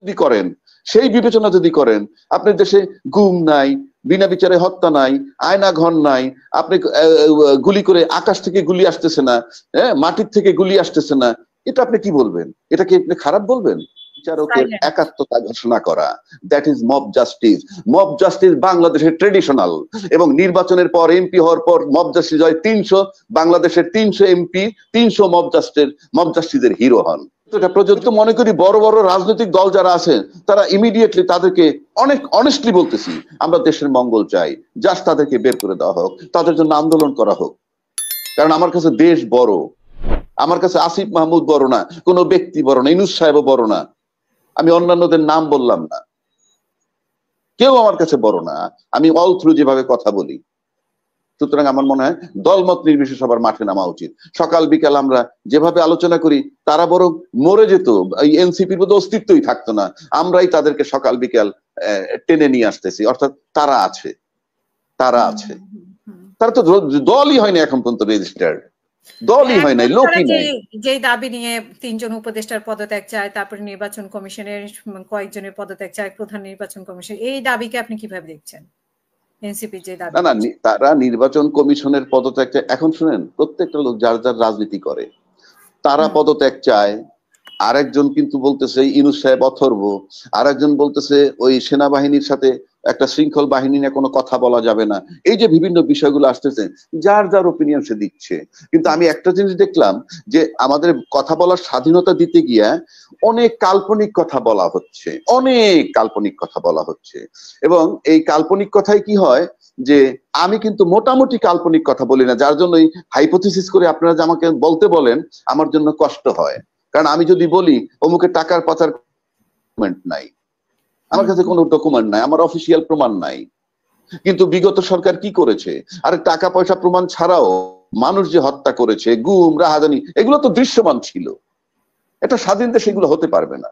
যদি করেন, সেই বিবেচনা যদি করেন, আপনার দেশে গুম নাই, বিনা বিচারে হত্যা নাই, আয়না ঘর নাই, আপনি গুলি করে আকাশ থেকে গুলি আসতেছে না, হ্যাঁ, মাটির থেকে গুলি আসতেছে না, এটা আপনি কি বলবেন? এটা কি আপনি খারাপ বলবেন? বিচারকের একাত্মতা ঘোষণা করা, that is mob justice. Mob justice বাংলাদেশের ট্রেডিশনাল, এবং নির্বাচনের পর এমপি হওয়ার পর মব জাস্টিস হয় 300, বাংলাদেশের 300 এমপি 300 মব জাস্টিসের হিরো হন। এটা প্রযোজ্য মনে করি বড় বড় রাজনৈতিক দল যারা আছে তারা ইমিডিয়েটলি তাদেরকে অনেক অনেস্টলি বলতেছি, আমরা দেশের মঙ্গল চাই, জাস্ট তাদেরকে বের করে দেওয়া হোক, তাদের জন্য আন্দোলন করা হোক। কারণ আমার কাছে দেশ বড়, আমার কাছে আসিফ মাহমুদ বড় না, কোনো ব্যক্তি বড় না, ইউনূস সাহেবও বড় না, আমি অন্যান্যদের নাম বললাম না, কেউ আমার কাছে বড় না, আমি অল থ্রু যেভাবে কথা বলি। সুতরাং আমার মনে হয় দলমত নির্বিশেষে সবার মাঠে নামা উচিত। সকাল বিকাল আমরা যেভাবে আলোচনা করি, তারা বরং মরে যেত, এই এনসিপির মধ্যে অস্তিত্বই থাকতো না, আমরাই তাদেরকে সকাল বিকাল টেনে নিয়ে আসতেছি। অর্থাৎ তারা আছে, তারা তো দলই হয়নি এখন পর্যন্ত রেজিস্টার্ড, দলই হয় নাই, লোকই নাই। যে দাবি নিয়ে 3 জন উপদেষ্টার পদত্যাগ চায়, তারপরে নির্বাচন কমিশনের কয়েকজনের পদত্যাগ চায়, প্রধান নির্বাচন কমিশন, এই দাবিকে আপনি কিভাবে দেখছেন? এনসিপি যে দাবি, না তারা নির্বাচন কমিশনের পদত্যাগ চায়। এখন শুনেন, প্রত্যেকটা লোক যার যার রাজনীতি করে, তারা পদত্যাগ চায়। আরেকজন কিন্তু বলতেছে ইউনূস সাহেব অথর্ব, আরেকজন বলতেছে ওই সেনাবাহিনীর সাথে একটা শৃঙ্খল বাহিনী নিয়ে কোনো কথা বলা যাবে না। এই যে বিভিন্ন বিষয়গুলো আসতেছে, যার যার ওপিনিয়ন সে দিচ্ছে। কিন্তু আমি একটা জিনিস দেখলাম যে আমাদের কথা বলার স্বাধীনতা দিতে গিয়া অনেক কাল্পনিক কথা বলা হচ্ছে, অনেক কাল্পনিক কথা বলা হচ্ছে। এবং এই কাল্পনিক কথায় কি হয় যে আমি কিন্তু মোটামুটি কাল্পনিক কথা বলি না, যার জন্য হাইপোথিসিস করে আপনারা যে আমাকে বলতে বলেন, আমার জন্য কষ্ট হয়। কারণ আমি যদি বলি অমুকে টাকার পাচার ডকুমেন্ট নাই, আমার কাছে কোনো ডকুমেন্ট নাই, আমার অফিসিয়াল প্রমাণ নাই। কিন্তু বিগত সরকার কি করেছে? আরে টাকা পয়সা প্রমাণ ছাড়াও মানুষ যে হত্যা করেছে, গুম রাহাজানি, এগুলো তো দৃশ্যমান ছিল। এটা স্বাধীন দেশে এগুলো হতে পারবে না।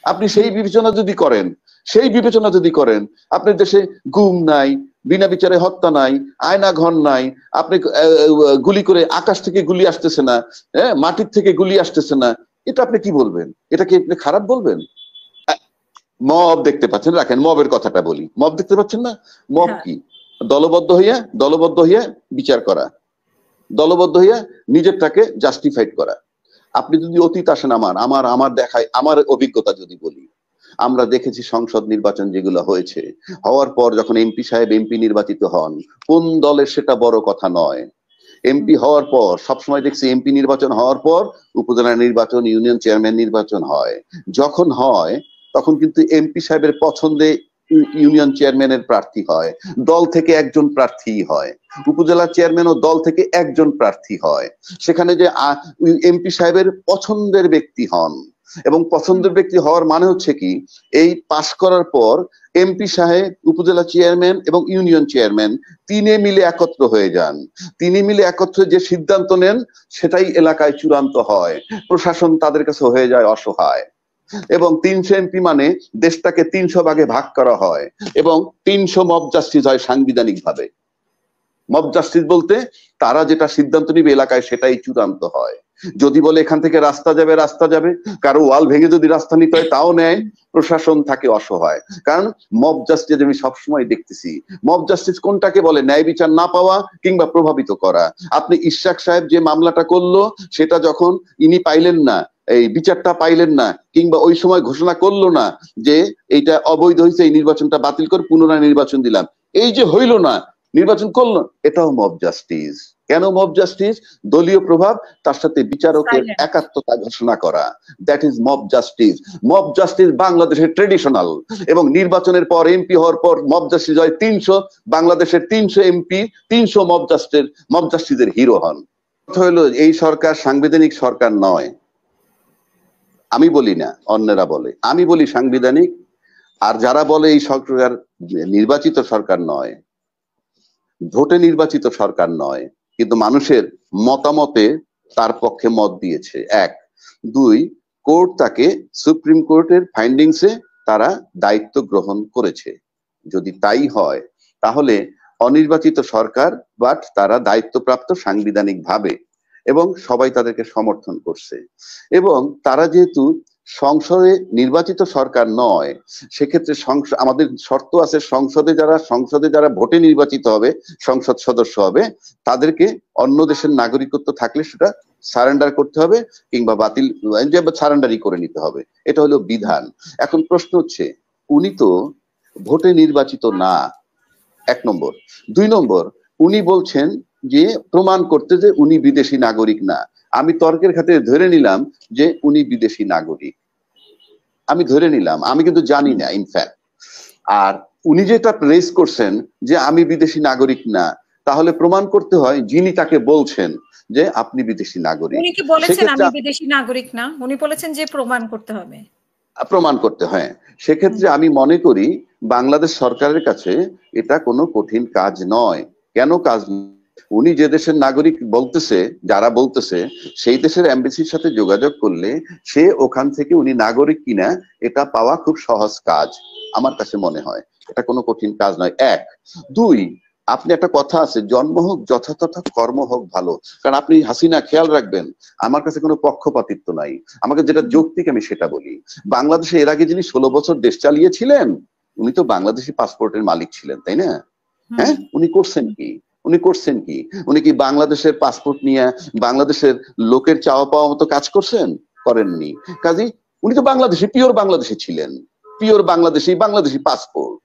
আপনি সেই বিবেচনা যদি করেন, আপনার দেশে গুম নাই, বিনা বিচারে হত্যা নাই, আয়না ঘর নাই, আপনি গুলি করে আকাশ থেকে গুলি আসতেছে না, হ্যাঁ, মাটির থেকে গুলি আসতেছে না, এটা আপনি কি বলবেন? এটা কি আপনি খারাপ বলবেন? মব দেখতে পাচ্ছেন, রাখেন মবের কথাটা বলি। মব দেখতে পাচ্ছেন না? মব কি? দলবদ্ধ হইয়া বিচার করা, দলবদ্ধ হইয়া নিজেরটাকে জাস্টিফাইড করা। আপনি যদি অতীত আসেন, আমার দেখায়, আমার অভিজ্ঞতা যদি বলি, আমরা দেখেছি সংসদ নির্বাচন যেগুলো হয়েছে, হওয়ার পর যখন এমপি সাহেব এমপি নির্বাচিত হন, কোন দলের সেটা বড় কথা নয়। এমপি হওয়ার পর সবসময় দেখছি এমপি নির্বাচন হওয়ার পর উপজেলা নির্বাচন, ইউনিয়ন চেয়ারম্যান নির্বাচন হয়। যখন হয় তখন কিন্তু এমপি সাহেবের পছন্দে ইউনিয়ন চেয়ারম্যানের প্রার্থী হয়, দল থেকে একজন প্রার্থী হয়, উপজেলা চেয়ারম্যান ও দল থেকে একজন প্রার্থী হয়। সেখানে যে এমপি সাহেবের পছন্দের ব্যক্তি হন, এবং পছন্দের ব্যক্তি হওয়ার মানে হচ্ছে কি, এই পাশ করার পর এমপি সাহেব, উপজেলা চেয়ারম্যান এবং ইউনিয়ন চেয়ারম্যান তিনে মিলে একত্র হয়ে যান। তিনি মিলে একত্রে যে সিদ্ধান্ত নেন সেটাই এলাকায় চূড়ান্ত হয়। প্রশাসন তাদের কাছে হয়ে যায় অসহায়। এবং 300 এমপি মানে দেশটাকে 300 ভাগে ভাগ করা হয়, এবং 300 মব জাস্টিস হয় সাংবিধানিক ভাবে। মব জাস্টিস বলতে তারা যেটা সিদ্ধান্ত নিবে এলাকায় সেটাই চূড়ান্ত হয়। যদি বলে এখান থেকে রাস্তা যাবে, কারো ওয়াল ভেঙে যদি রাস্তা নিতে হয় তাও নেয়, প্রশাসন থাকে অসহায়। কারণ মব জাস্টিস আমি সবসময় দেখতেছি, মব জাস্টিস কোনটাকে বলে? ন্যায় বিচার না পাওয়া কিংবা প্রভাবিত করা। আপনি ইশরাক সাহেব যে মামলাটা করলো, সেটা যখন ইনি পাইলেন না, এই বিচারটা পাইলেন না, কিংবা ওই সময় ঘোষণা করলো না যে এইটা অবৈধ হয়েছে, এই নির্বাচনটা বাতিল করে পুনরায় নির্বাচন দিলাম, এই যে হইল না, নির্বাচন করলো, এটাও মব জাস্টিস। কেন মব জাস্টিস? দলীয় প্রভাব, তার সাথে বিচারকের একাত্মতা ঘোষণা করা, that is mob justice. Mob justice বাংলাদেশের ট্রেডিশনাল, এবং নির্বাচনের পর এমপি হওয়ার পর মব জাস্টিস হয় 300, বাংলাদেশের 300 এমপি 300 মব জাস্টিসের হিরো হন। কথা হলো এই সরকার সাংবিধানিক সরকার নয়, আমি বলি না, অন্যরা বলে, আমি বলি সাংবিধানিক। আর যারা বলে এই সরকার নির্বাচিত সরকার নয়, ভোটে নির্বাচিত সরকার নয়, কিন্তু মানুষের মতামতে তার পক্ষে মত দিয়েছে, 1। 2, কোর্ট তাকে সুপ্রিম কোর্টের ফাইন্ডিংসে তারা দায়িত্ব গ্রহণ করেছে। যদি তাই হয় তাহলে অনির্বাচিত সরকার, বাট তারা দায়িত্বপ্রাপ্ত সাংবিধানিক ভাবে, এবং সবাই তাদেরকে সমর্থন করছে। এবং তারা যেহেতু সংসদে নির্বাচিত সরকার নয়, সেক্ষেত্রে আমাদের শর্ত আছে, সংসদে যারা ভোটে নির্বাচিত হবে, সংসদ সদস্য হবে, তাদেরকে অন্য দেশের নাগরিকত্ব থাকলে সেটা সারেন্ডার করতে হবে কিংবা বাতিল সারেন্ডারই করে নিতে হবে। এটা হলো বিধান। এখন প্রশ্ন হচ্ছে, উনি তো ভোটে নির্বাচিত না, 1 নম্বর। 2 নম্বর, উনি বলছেন যে প্রমাণ করতে যে উনি বিদেশি নাগরিক না। আমি তর্কের খাতিরে ধরে নিলাম যে উনি বিদেশি নাগরিক, আমি ধরে নিলাম, আমি কিন্তু জানি না ইনফ্যাক্ট। আর উনি যেটা রেজ করছেন যে আমি বিদেশি নাগরিক না, তাহলে প্রমাণ করতে হয় যিনি তাকে বলছেন যে আপনি বিদেশি নাগরিক। উনি কি বলেছেন আমি বিদেশি নাগরিক না? উনি বলেছেন যে প্রমাণ করতে হবে, প্রমাণ করতে হয়। সেক্ষেত্রে আমি মনে করি বাংলাদেশ সরকারের কাছে এটা কোনো কঠিন কাজ নয়। কেন কাজ? উনি যে দেশের নাগরিক বলতেছে, যারা বলতেছে, সেই দেশের এমবেসির সাথে যোগাযোগ করলে সে ওখান থেকে উনি নাগরিক কিনা এটা পাওয়া খুব সহজ কাজ আমার কাছে মনে হয়। এটা কোনো কঠিন কাজ নয়, 1। 2, আপনি একটা কথা আছে, জন্ম হোক যথাযথ, কর্ম হোক ভালো। কারণ আপনি হাসিনা, খেয়াল রাখবেন, আমার কাছে কোনো পক্ষপাতিত্ব নাই, আমাকে যেটা যৌক্তিক আমি সেটা বলি। বাংলাদেশে এর আগে যিনি 16 বছর দেশ চালিয়েছিলেন, উনি তো বাংলাদেশি পাসপোর্টের মালিক ছিলেন, তাই না? হ্যাঁ, উনি করছেন কি? উনি কি বাংলাদেশের পাসপোর্ট নিয়ে বাংলাদেশের লোকের চাওয়া পাওয়া মতো কাজ করছেন? করেননি। কাজেই উনি তো বাংলাদেশি, পিওর বাংলাদেশি ছিলেন, পিওর বাংলাদেশি পাসপোর্ট।